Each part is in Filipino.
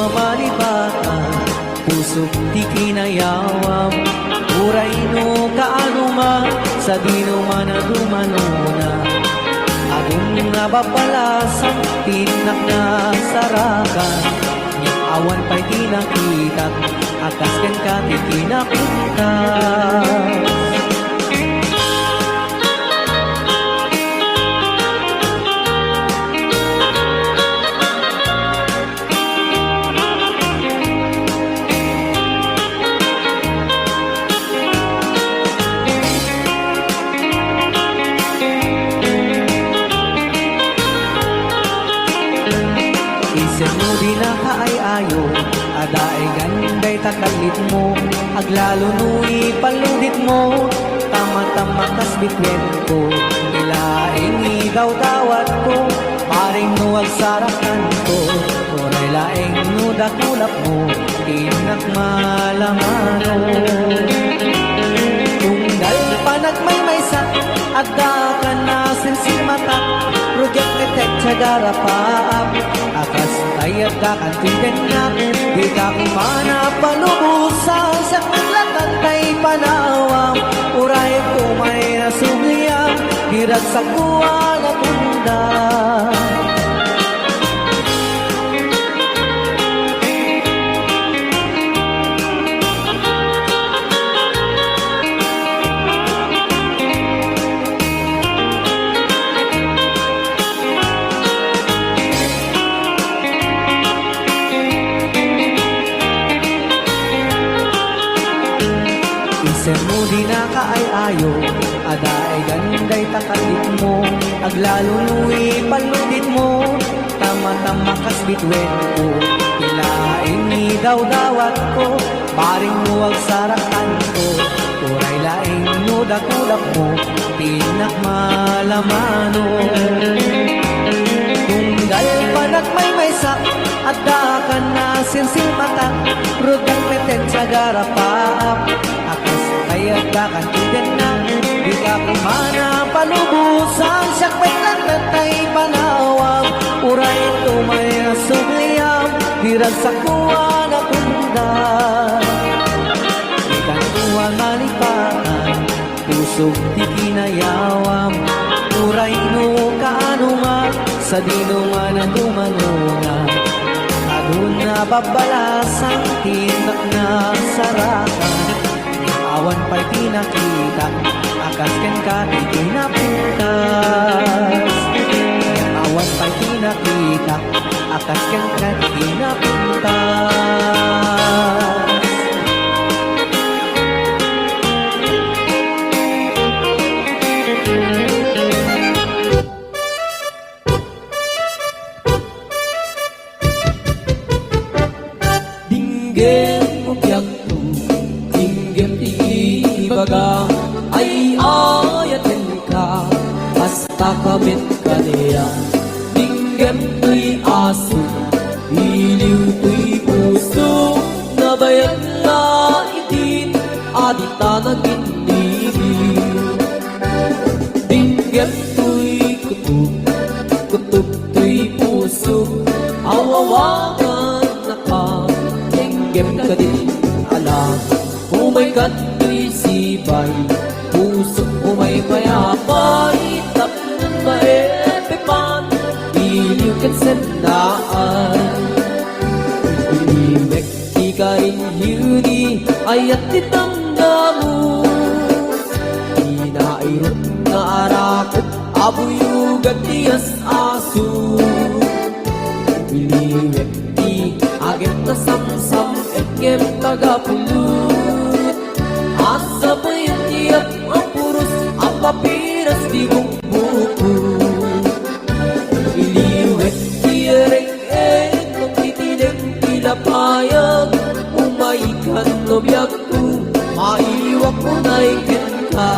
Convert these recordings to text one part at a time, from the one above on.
malibatan, puso di kinayawam. Uray no kaano man, sa di naman na dumanuna. Agong nababalasang tinak na sarakan, yung awan pa'y tinakitak, akas ken ka di kinakuntas. Isip mo di na kaay-ayo, adaay ganday takalit mo, aglalo nui paludit mo, tama-tama kas bitwen ko, ilaing igaw dawat ko, paring no agsarakan ko, oray laing no dakulap mo, tinak malamano. Tunggal panagmaymaysa, agda ka na sinsimata, project etek tsagarapap, akas kayat ka kantigan na, di ka kumana panubusan, sa maglakan kay panawang, uray ko may nasugliyang, hirag sa kuwa na tunda. Isip mo di na kaay-ayo, adaay ganday takalit mo, aglalo nui paludit mo, tama-tama kas bitwen ko, ilaing daw dawat ko, paring mo agsarakan ko, uray laing no dakulap mo, tinak malamano. Tunggal panagmaymaysa, adda ka na sinsimata, rudang peten sa garapap, akas kayat ka kantigan na, di ka kumana palubusan, siyak may natay panawag, uray ito may nasugliyam, hirag sa kuwa na pundan. Ikan kuwa malipatan, pusog di kinayawam, uray no kaano man, sa di naman na dumanuna. Adun na babalasang tinak na sarakan, awan pa'y pinakita, akas ken ka di kinapuntas. Awan pa'y pinakita, akas ken ka di kinapuntas. Dinggem mo biyagto, dinggem ibaga, ay ayatin ka, hasta kabit ka niya. Dinggem to'y aso, iliw to'y puso, nabayag na itin, adita nag-inibig. Dinggem to'y kutub, kutub to'y puso, awawagan na ka, dinggem ka din alam. Umay ka to'y sibay, puso umay mayapay, tapnan maepepan, iliw ken sendaan. Iliwek di ka rin hiyuni, ayat ditangga mo, inairot na arakot, abuyugat tiyas aso. Iliwek di agem na samsam, etkem tagapulut, asa pa yung tiyak ang puros, ang papiras di kong buko. Iliwek di ereng-eng, nung titinig pinapayag, umaikan no biyag ko, maiwak mo na ikin ka.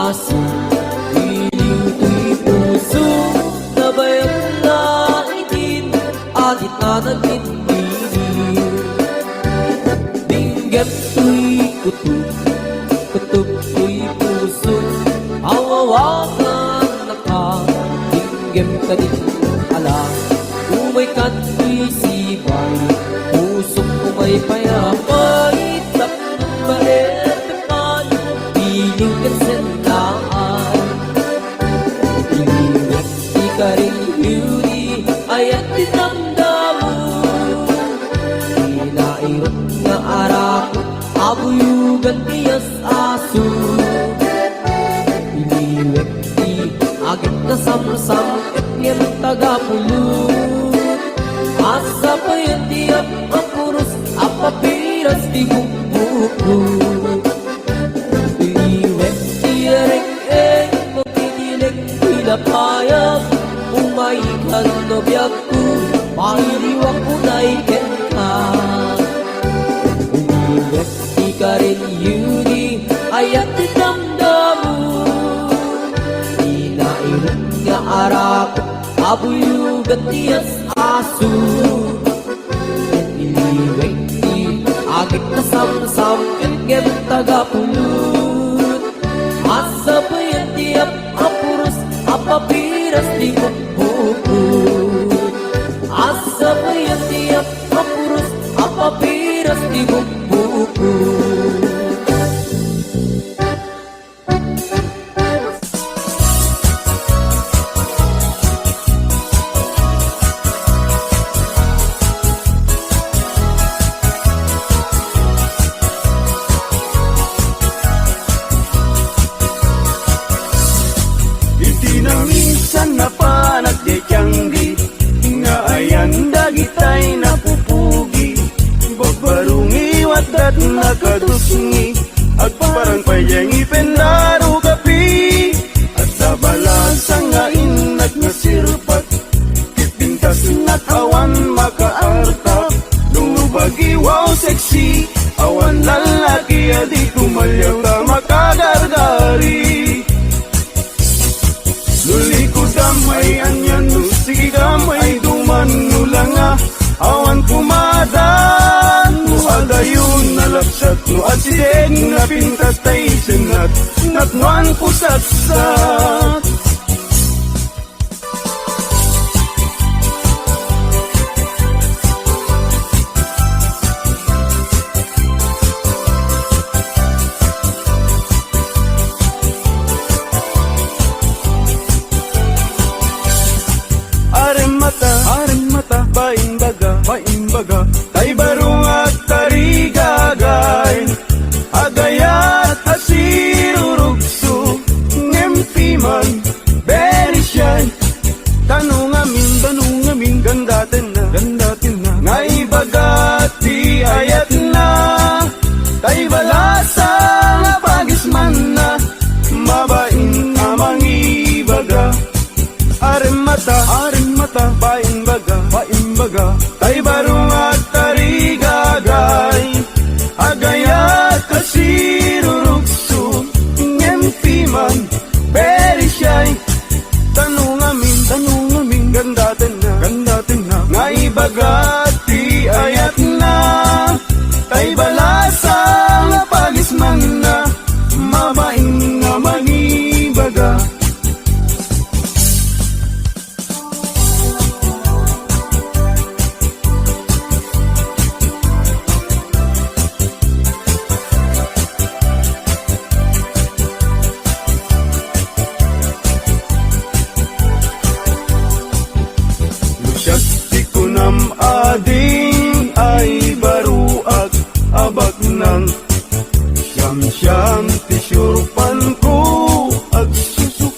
aso Iliw to'y puso Nabayag na itin Adit na nagtitiliw Binggep to'y kutub Kutub to'y puso Awawakan na ka Binggep ka din alam Umay ka to'y sibay Pusok ko may payapay Tap ng marepekan Piling ka senlaan Iliwet di ka rin beauty Ayat dinamdamu Inairot nga arako Abuyugan tiyas aso Iliwet di agit na samsam Etnyem tagapulot Asa pa yan tiyak ang puros Apapiras di bukbukot Iliwet di ereng-eng Magkinilig pilapayag Umayikan no biyag ko Mahiliwang unay ken ka Iliwet di ka rin yuni Ayat dinamdamu Inairot nga arak Abuyugan tiyas aso Iliwet di agit na samsam Kengem tagapulot Asa pa yan tiyap apuros Apapiras di bukbukot Asa pa yan tiyap apuros Apapiras di bukbukot Minsan na panagdekyanggi Nga ayan dagitay napupugi Bagbarungi wadat nakadusngi Agparang payang ipendaro kapi At sa balansa nga inag nga sirpat Kipintas na't awan makaartap Lumubagi wow sexy Awan lalaki adi kumalyaw ka makagargari Luli ko damay anyan no sige damay duman no lang awan kumadan no adayon nalapsat no asiden na pintas tay senat natnuan ko satsat baimbaga tay barong at tarigagay agayat asirurugso ngempiman very shy tanong amin gandatin na ngaibagati ayat na tay balasa nga pagisman na mabain amang ibaga Arim mata, baimbaga tay barong at tarigagay agayat kasirurugso ngempiman very shy tanong amin gandatin na ngaibagati ayat na tay balasa nga pagisman na mabain nga mangibaga ading ay baruag abag ng siyam tisurpan ko ag susuk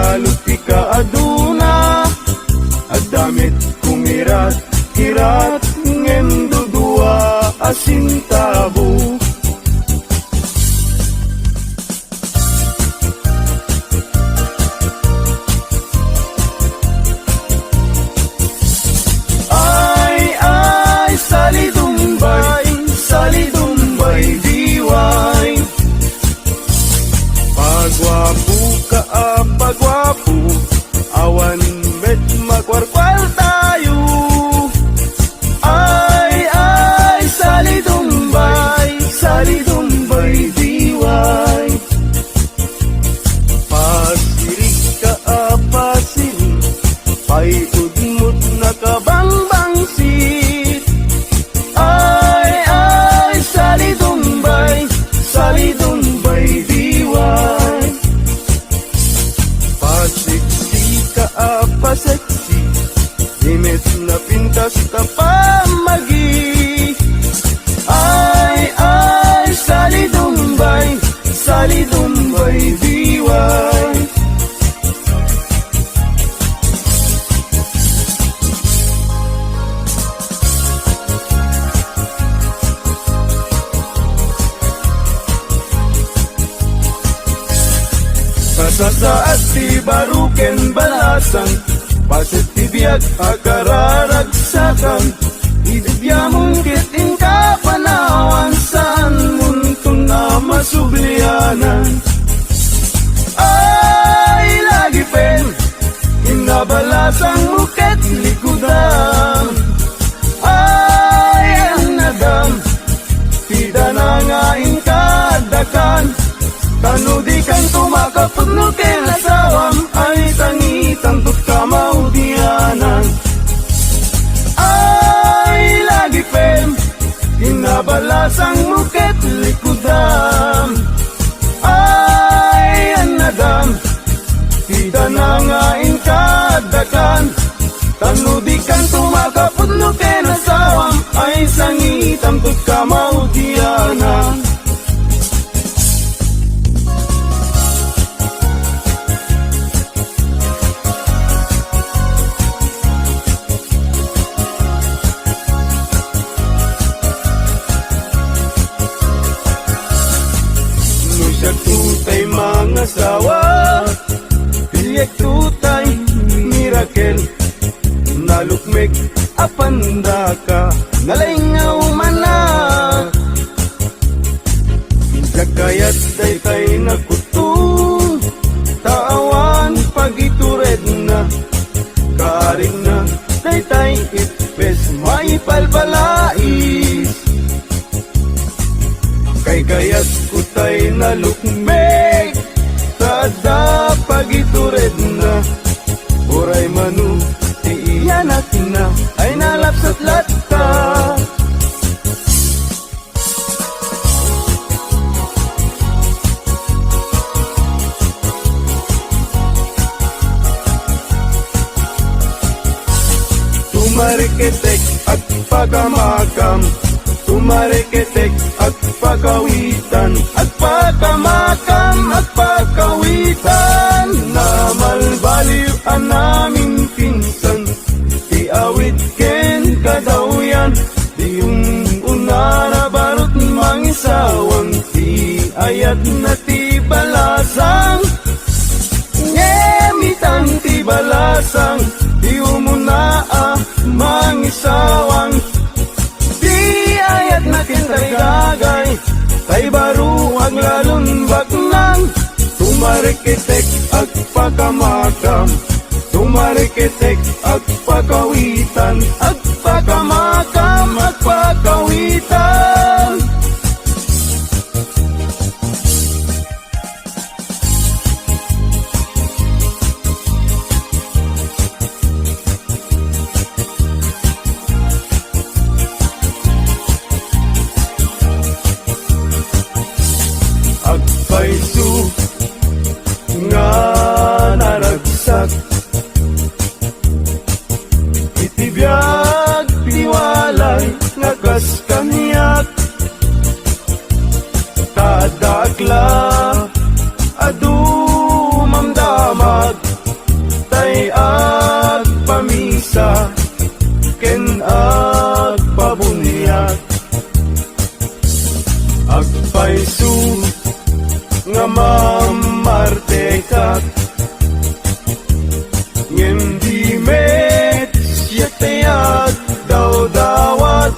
kalot ti ka aduna, agdamit kumirat, kirat, ngem dudua asintabo. Salidumbay diway. Pagwapo ka pagwapo, awan bet makwarkwal tayo. Ay, salidumbay diway. Pasirig ka pasirig, paiudmut na kabangbangsit. Salidumbay diway. Pasiksi ka paseksi, limit na pintas ka pamagi. Ay, salidumbay diway. Pasasaat ti baruken balasan, pasit ti biag akararagsakan. Idibyamun kiting kapanawan, saan muntong na masublianan. Ay, lagi pen, inabalasang muket likudan. Ay, ang nadam, tida na nga inkadakan. Tanudi kang tumakapag no kinasawam, ay tangitan tut kamaudianan. Ay, lagi pen, kinabalasang muket likudan. Ay, anadam, tida na nga inkadakan. Tanudi kang tumakapag no kinasawam, ay sangitan tut kamaudianan. Tutay mga sawa, pilyak tutay mirakel, nalukmek apanda ka, nalingaw mana. Jagayat tay nakutung, tawan pagitured na, karing na tay ipes may palbalais. Kay gayat kutay na lukmek, tada pagitured na, oray manu, iyanak na, ay nalapsat latta. Tumariketek at pagamakam, tumariketek at pagawitan, at pagamakam at pagawitan. Na malbaliw ang naming pinsan, di awit ken kadawyan, di yung unara barot mangisawang, di ayat na ti balasang, ngemitan ti balasang, di umuna mangisawang. Ayat na kintay gagay, tay baruag lalun baknang. Tumarikitek at pagamakam, tumarikitek at pagawitan, at pagamakam at pagawitan. Agpaisu nga naragsak, itibiyag tiwalay nga kas kaniyak. Tadakla adu mamdamag, Agpaisu nga mamartekat ngem di met siyatayat daw dawat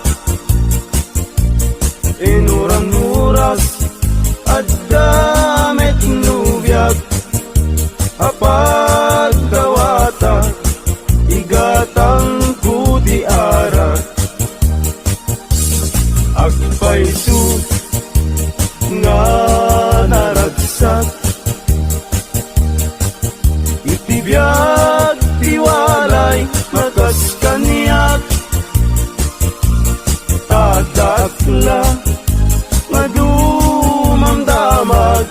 inuran muras at damit nubyak apag dawata igatang kudi arat agpaisu nga naragsak itibiyag tiwalay magas kaniyak tatakla madumamdamag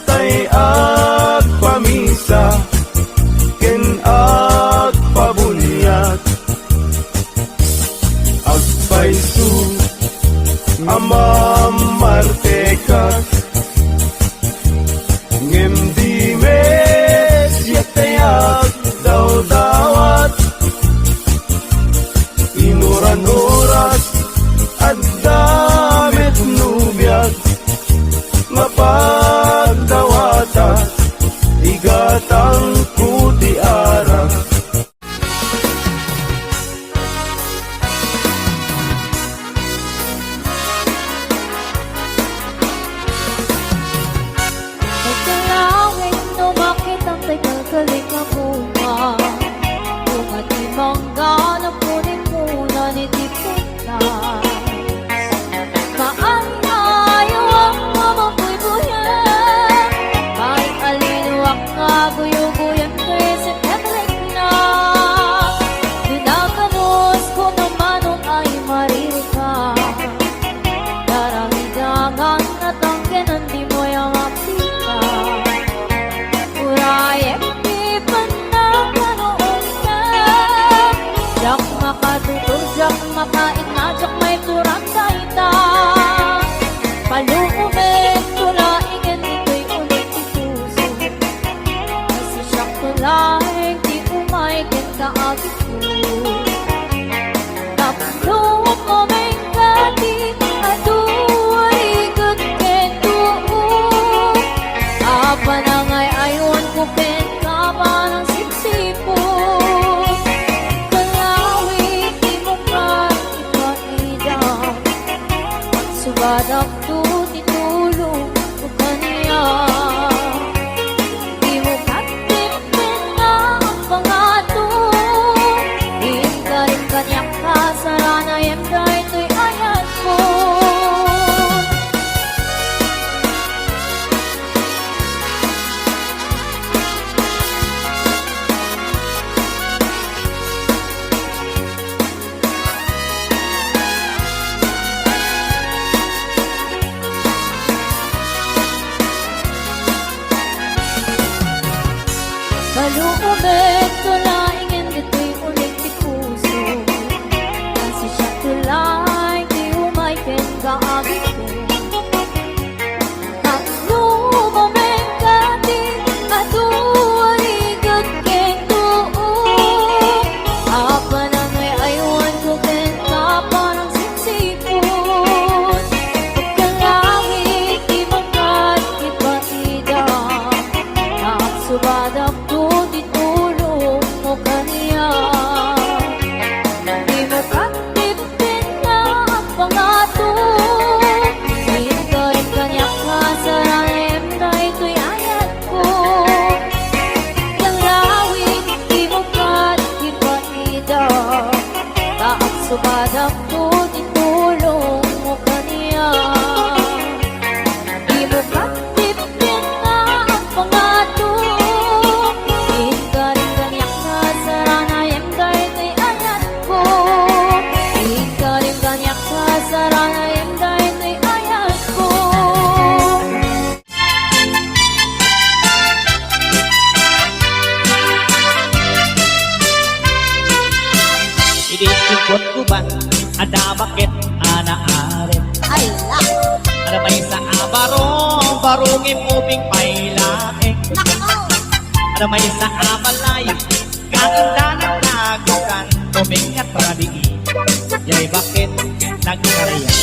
tay agpamisa ken agpabunyag agpaisu amamartekat ngem di mes yatayak daw dawat inuran oras at damit nubyak mapagdawata igatang kuti arak Pagkalawin tumakit ang tagal-galing na bunga Kung at imangga na punin muna ni Tipuna Maanayo ang mamabuy-buyan Kahit alinuwak nga guyo-guyan ko'y si Petrik na Dinakanos ko naman nung ay maririka Daramidangan at ang di mo yung apika Urayek di pa na ganoon na Jak makatutog, jak makain na, jak may turang kaita Palumit tulaingin ito'y ulit ituso Kasi siyak tulaing di umaikin ka agit ko Napluwag mo may gati Aduwari good kento Apa na ngay ayon ko ken ka ba ng sipsipon Kalawit di mo ka ipaidang Subadak to titulong ko kaniya Di mo katipin na ang pangato Hinga rin kanyak ka sarana yem dahil to'y ayat ko Malumabit tulaingin dito'y ulit di puso Kasi siya tulay di umaikin ka agit ko Malumabit ka di aduwarigat kento Apa na ngay aywan ko ken ka parang sipsipon Pagkalawit di magat ipaidang Nakasubadak to titulong mo kaniya Di mo katipin na ang pangato Hinga rin kanyak ka sa ranem na ito'y ayat ko Yang lawit di mo katipaida Taak subadak to titulong mo kaniya Di mo katipin na ang pangato Hinga rin kanyak ka sa ranayem dahil kay ayat ko Hinga rin kanyak ka sa ranayem dahil kay ayat ko Idisikot ko ba? Ada bakit anaarit? Ay, Ada may sa abarong barungin ubing pailaing Ada may sa abalay Kainda ng nagukan Tuming at radiin Yay bakit nagkariyan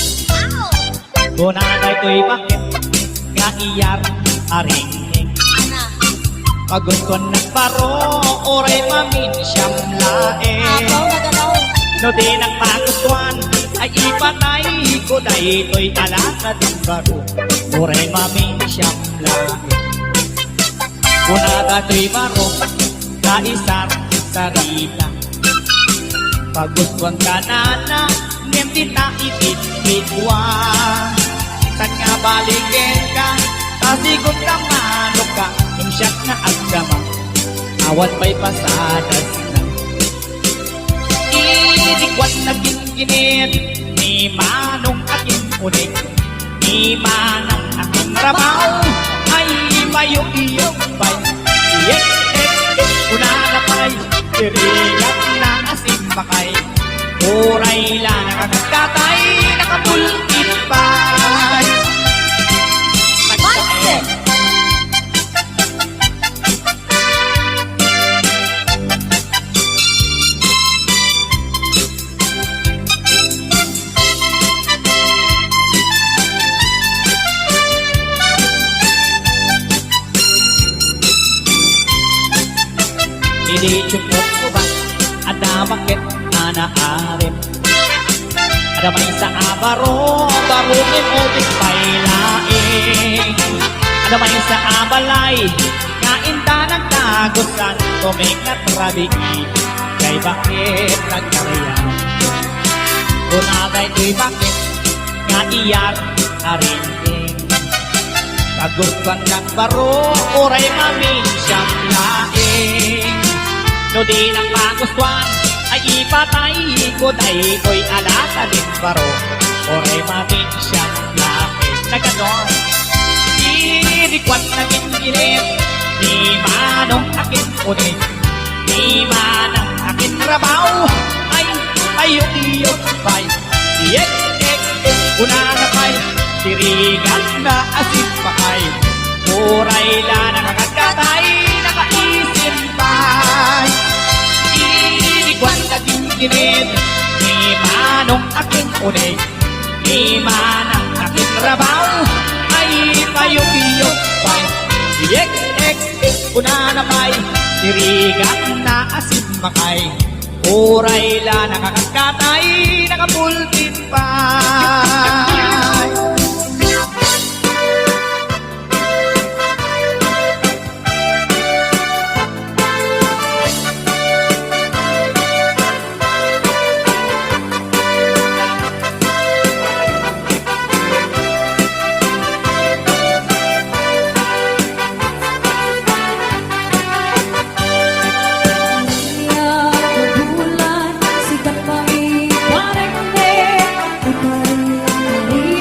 Kunanay to'y bakit nga iyar aring pagod ko nagparo oray mamin siyam lae no di nagpagustuhan ay ipatay ko dahi to'y alaka din baro oray mamin siyam lae kunada to'y baro kaisar sarita pagustuhan ka na niyem tita itititwa San nga baligin ka, tasigot ka manok ka, yung siyak na agdama, awan may pasadas na. Inikwan na ginginit, ni manong aking unik, ni manang aking rabaw, ay mayong-iyong pay. Una na pay, tirigat na asin pakay, uray lang nakakatay, nakapulkit pay. Hindi cupot ko ba? Ada bakit anaarim? Ada may sa abaro, barukin o pailaing. Ada may sa abalay, kainta ng tagusan, tumingat rabiki, kay bakit nagkarayan? Kung agay to'y bakit, nga iyat arinting. Tagusan ng baro, uray mamin siyang laing. No di nang magustuhan ay ipatay ko dahi ko'y alata din baro oray mamin siyang lapis na ganon irikwat na ginginit di manong akin ulit di manang akin rabaw ay ayong-iyong pay iyek una na pay tirigat na asin pakay oray la nakakatay nakaisin pay Iwan na ginginit, ni manong aking unig, ni manang aking rabaw, ay payong-iyong pay. Iyek, una na pay, tirigat na asin makay, uray la nakakatay, nakapultin pay. Bulan, sikat pa rin, parang hindi,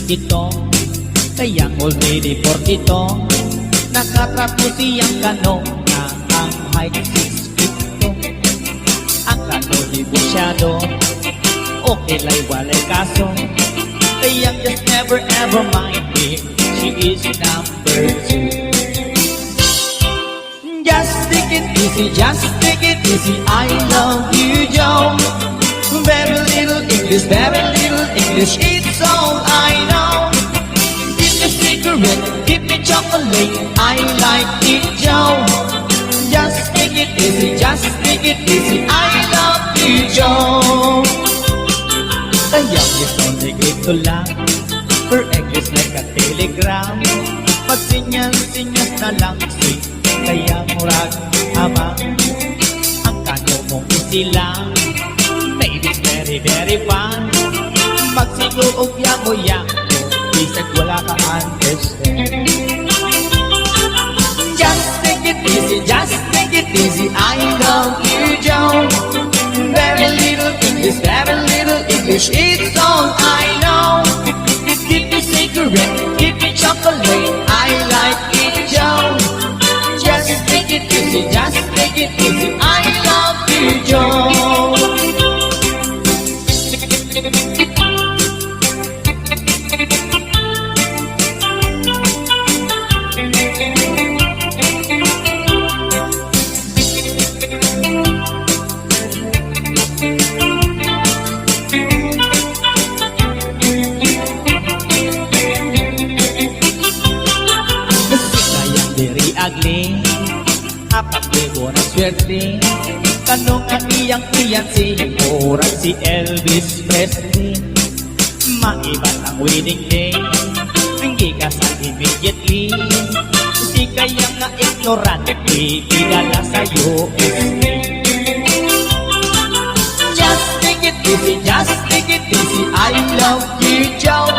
ito. Kayang already 42, nakatrapo siyang kano na ang height 6 feet 2. Ang kano di busyado, okay lay walay kaso. Kayang just never ever mind me, she is number 2. Just take it easy, just take it easy, I love you, Joe. Very little English, it's all I know. Give me cigarette, give me chocolate, I like it, Joe. Just take it easy, I love you, Joe. Kayang ito negrito lang, per English like a telegram. Pag sinyas na lang si kaya murag ama ang kanyo mong isilang. Maybe it's very very fun. Magsiguro ya bisag wala ka understand. Just take it easy, I love you, Joe. Very little English, it's all I know. Give me cigarette, give me chocolate, I like it, Joe. Just take it easy, I love you, Joe. Very ugly, apat libo na swerte. Kanong ang iyang si Oran si Elvis Presley. Maibat ang wedding day, hindi kasal immediately. Si kaya nga ignorante, igala sa USA. Just take it easy, I love you, Joe.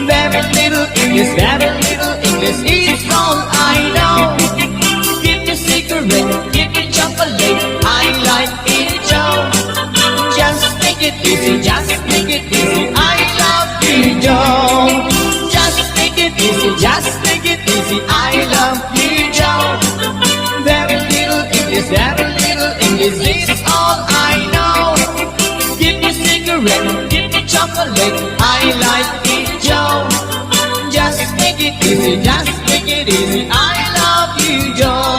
Very little English, it's all I know. Give me cigarette, give me chocolate, I like it, Joe. Just take it easy, I love you, Joe. Just take it easy, I love you, Joe. Very little English, it's all I know. Give me cigarette, give me chocolate, I like it, Joe. Just take it easy, I love you, Joe.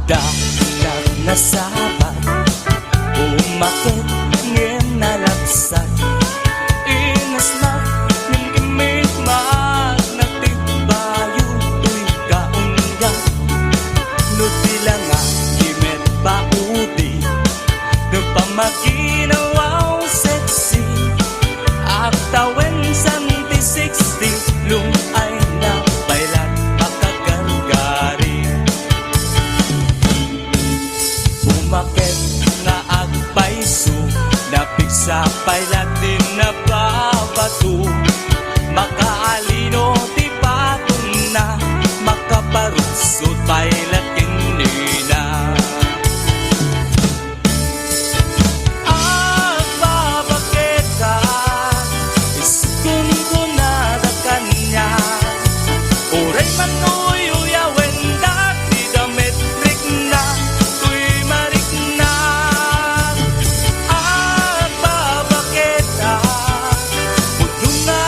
Dalag na sabat, umakit ngem na laksan. Inas na ng imig magnatibayo tuy kaunga. Nutila nga kimet paudi, nagpamakinawaw sexy. Aktawen santi 60, lung ay na bailat pakagargari. Umakit nga agpaiso, napigsa pailat din na babato. Makaalino ti patong na, makaparusot pailat kinina. Babakit ka, iskun ko na da kanya. Oray man uyuyawen dati dametrik na, tuy marik na. Babakit ka, puto nga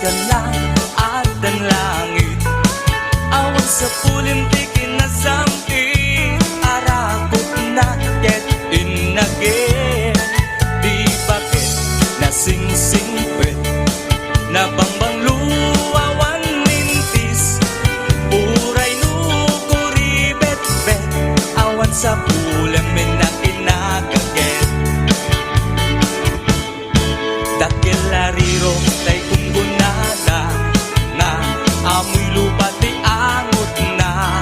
ka lang at ang langit. Awan sa pulinti kinasampi, arakot na get in again. Di bakit nasingsingpit na bangbang luwawan mintis, uray nukuri bet-bet, awan sa pulamin na kinakaget. Dakil lariro tay kunggunada na amoy lupa ti angot na.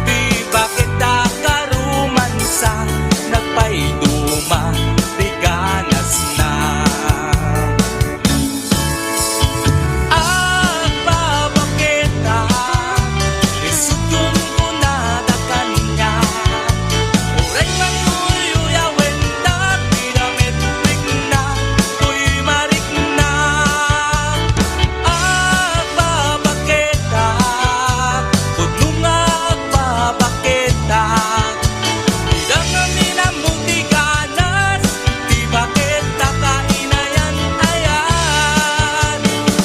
Di bakit akarumansa nagpaiduma ti ganas na. Agpapakita isugtong ko na da kanya. Uray manuyuyawen na pinametrik na tuy marik na. Agpapakita pudno nga agpapakita. Idang amin ang muti ganas, di bakit nakainayan ayan.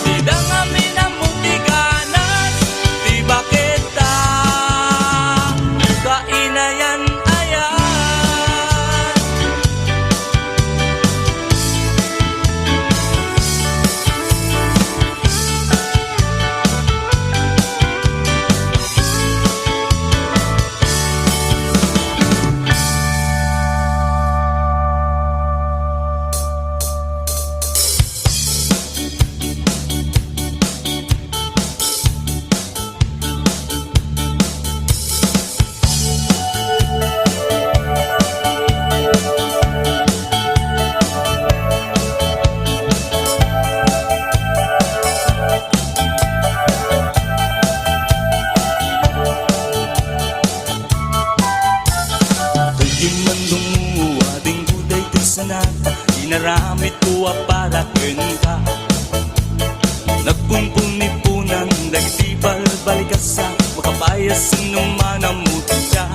Idang amin ang muti ganas, di bakit nakainayan ayan. Di man lumuwa ding buday ti sanata, inaramit ko para ka. Nagpumpunipunan dagiti balbalikasa, makapayas inuman ang muti ka.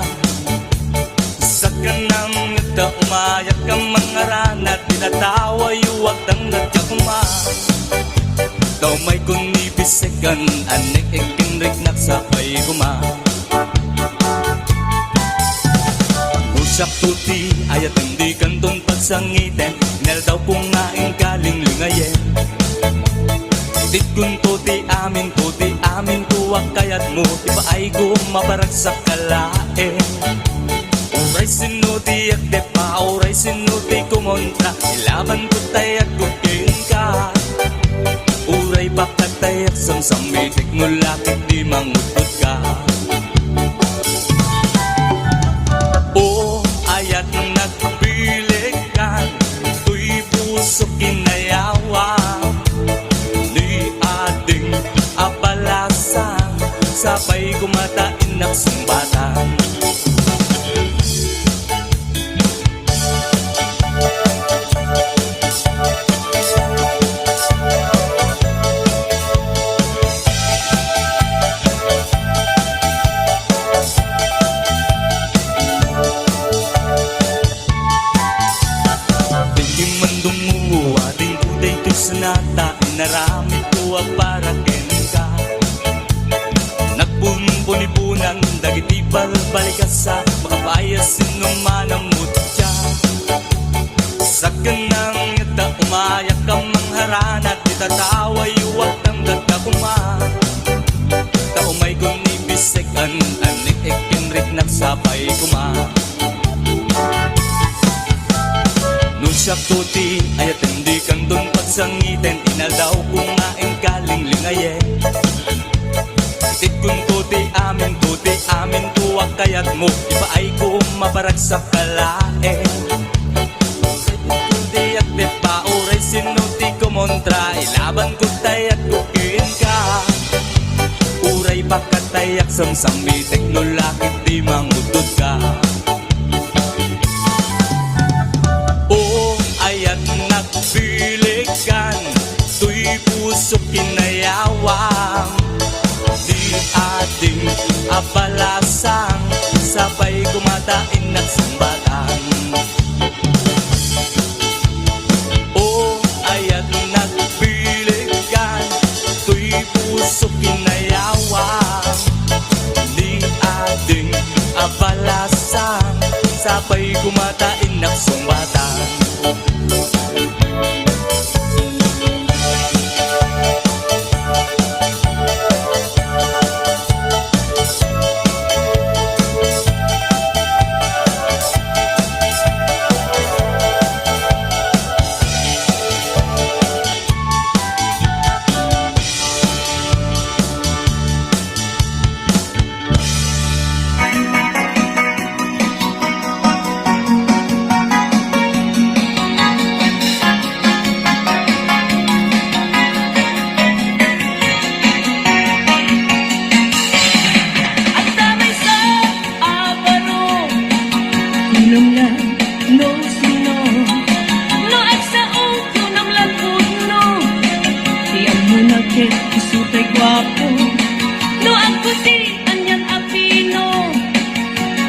Sa kanang ngata umayak ang mga ranat, tinatawa yuwag ang nagkakuma. Daw may kunibisekan, anek ikinrik nagsapay kuma. Saktuti ayat hindi kanton pagsangiten, nel daw kung ngaing galing lingayen. Dit kun tuti amin tuwak kayat mo, iba ay gumabarag sa kalae. Uray sinuti at depa, uray sinuti kumontra, ilaban ko tayak kukin ka. Uray bakat tayak samsamitik mo lakit di mangutod ka. Ayat nagpilikan, tuy puso kinayawa. Ni ading abalasa, sabay kumatain nagsumbatan. Sanata, inaramit ko para ka. Nagpumpunipunan, dagiti balbalikasa, makapayas inuman ang mutya. Sa kanang ngata umayak ang mangharanat, itatawa yuwag ang gagkakuma. Taumay kong ibisekan, anik ikinrik nagsapay kuma. Siya tuti ayat hindi kang dun pagsangiten, inaldaw kung ngaing galing lingayen. Tit kun tuti amin tuwak kayat mo, iba ay kumabarag sa kalae. Tuti at depa, uray sinuti kumontra, ilaban ko tayak kukin ka. Uray bakat tayak samsamitek no lakit di mangutod ka. Ayat nagpilikan, tuy puso kinayawang. Di ating abalasang, sabay kumatain nagsumbatan. Ayat nagpilikan, abalasan Sabay kumatain ng sumbatan Isutay guwapo no ang puti anyan apino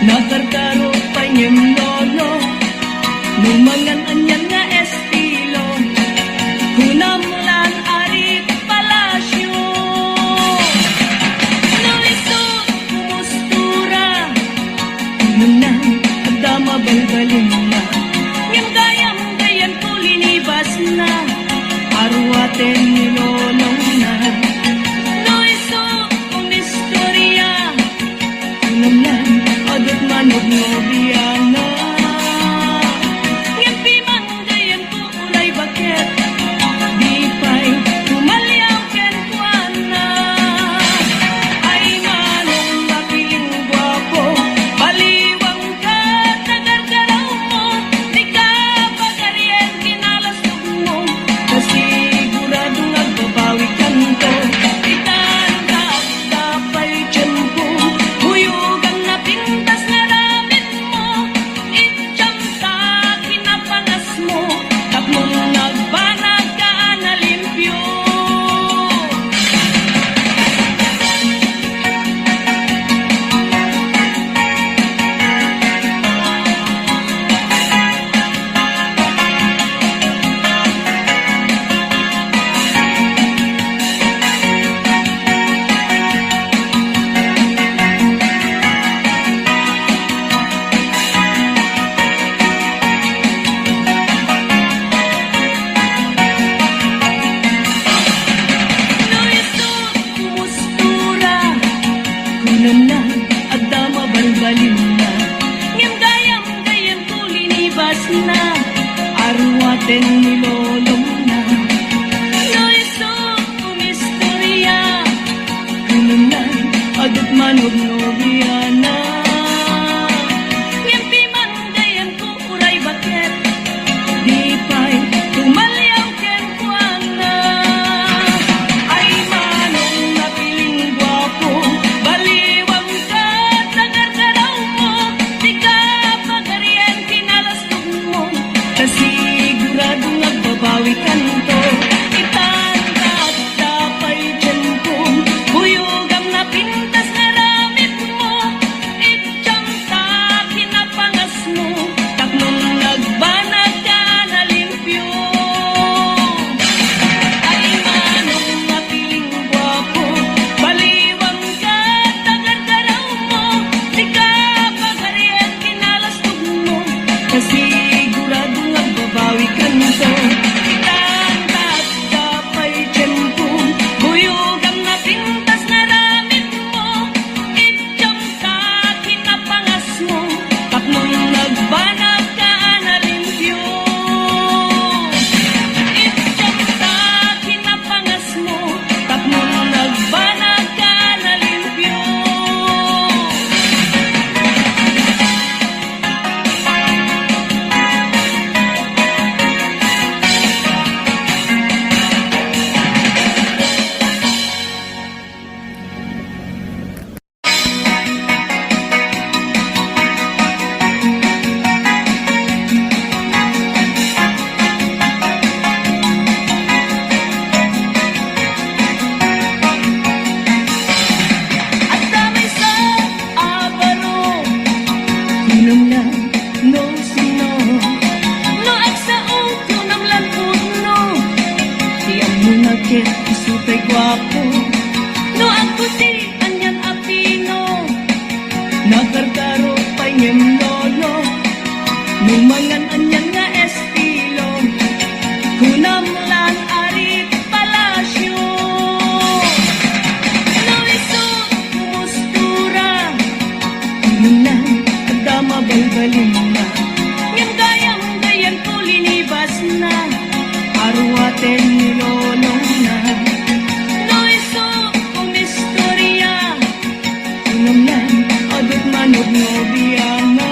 nakarkaro pa niyem lolo numangan anyan nga estilo hunamulan arit palasyo no iso kumustura nunang agdama balbalin na ngem gayam kulinibas na arwaten ni lolong na no iso kung istorya naman adot manog no biyana ngem pimang gayan ko ulay bakit di pa'y tumalyaw ken kuana ay manong mapiling guwapo baliwang ka tagargaraw mo di ka pagaryen kinalasog mo kasi bawi kanto itanda tapay tiyempo huyugan na pintas na ramit mo itiyam sa kinapangas mo tapmong nagbanag ka na limpyo arwaten ni lolong na no iso kung istorya kununan adot manog no biyana ngem pimang gayan ko uray bakit di pa'y tumalyaw ken kuana ay manong napiling guwapo baliwang ka tagargaraw mo di ka pagaryen kinalasog mo kasi siguradong nagbabawi kanto itanda at tapay tiyempo huyugam na pintas na ramit mo itiyam sa kinapangas mo taknong nagbanag ka na limpyo ay manong napiling guwapo baliwang ka tagargaraw mo di ka pagaryen kinalasog mo kasi siguradong nagbabawi kanto itanda at tapay tiyempo huyugam na pintas na ramit mo itiyam sa kinapangas mo tapnong nagbanag ka na limpyo itiyam sa kinapangas mo tapnong nagbanag ka na limpyo at damay sa abaro inom na no sino no agsaong kunam lan puno tiyang mo nagkit isutay guwapo no ang puti anyan apino nakarkaro ngem lolo Numangan anyan nga estilo Kunamlan arit palasyo Luisot kumustura Nunan agdama balbalin na Ngem gayang ko linibas na Arwaten nilolong na Luisot kumistorya Kunamlan adot manod nobiyana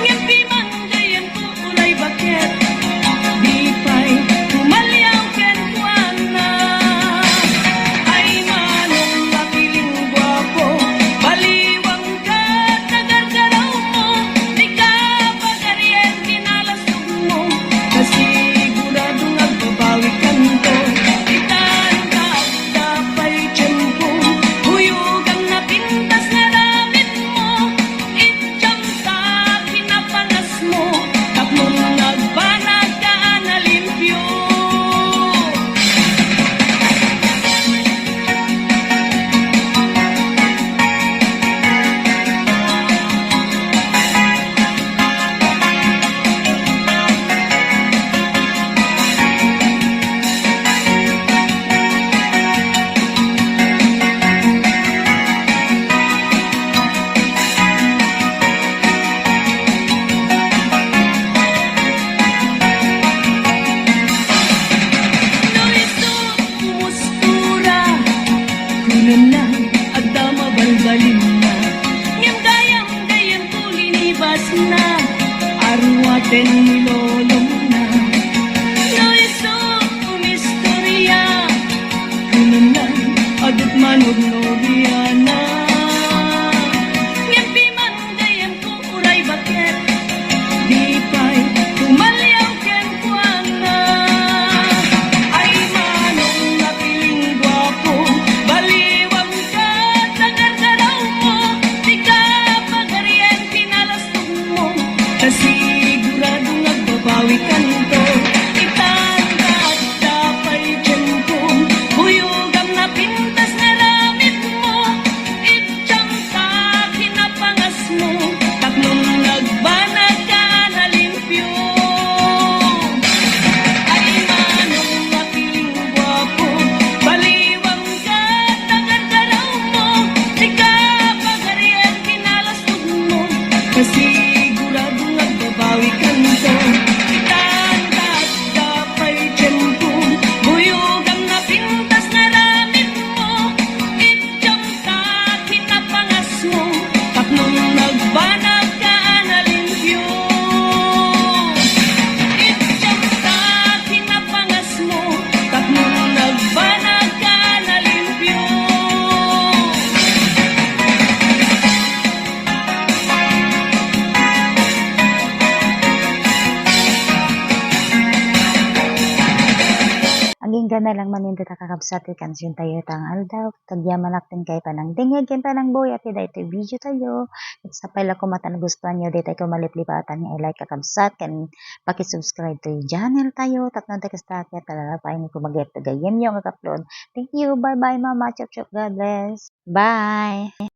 Ngimpi man gayan ko ulay bakit Di pa'y tumalyaw ken kuana Ay manong makiling gwapo Baliwang ka tagargaraw mo Di ka pagaryen kinalasog mo Kasiguradong agbabawi kanto Itan ka dapay tiyempo Huyugang na pintas na ramit mo Itiyang sa pinapangas mo Tapmong nagbanag ka na limpyo Luisot kumustura Kunan lang agdama balbalin na Ngem gayang ko linibas na Arwaten nilolong na Luisot kumistorya Kunan lang adot manod nobiyana Ngem man gayang ko uray bakit Di pa'y tumalyaw ken kuana Ay manong napiling gwapo Baliwang ka tagargaraw mo Di ka pagaryen kinalasog mo Kasiguradong nagbabawi kanto Itanda at dapay tiyempo Huyugang na pintas na ramit mo Itiyang sa kinapangas mo Tatlong nagbanag ka na limpyo Ay manong mapiling gwapo Baliwang ka tagargaraw mo Di ka pagaryen kinalasog mo Kasiguradong nagbabawi kanto Itanda at dapay tiyempo Huyugang na pintas na ramit mo Itiyang sa kinapangas mo Tatlong nagbanag ka na limpyo Itiyang sa kinapangas mo Tatlong nagbanag ka na limpyo Aging gana lang manindot kakabsat ikan sin tayo tang aldaw. Tagyaman natin kay panang dingig yan panang boy at ito video tayo. At sa pala ko matan gustuhan nyo dito ko maliplipatan niya i-like kakabsat kan pakisubscribe to yung channel tayo. Tatnan tayo kastakya talalapain ko mag-get to gayem yung upload. Thank you. Bye bye mama. Chop chop. God bless. Bye.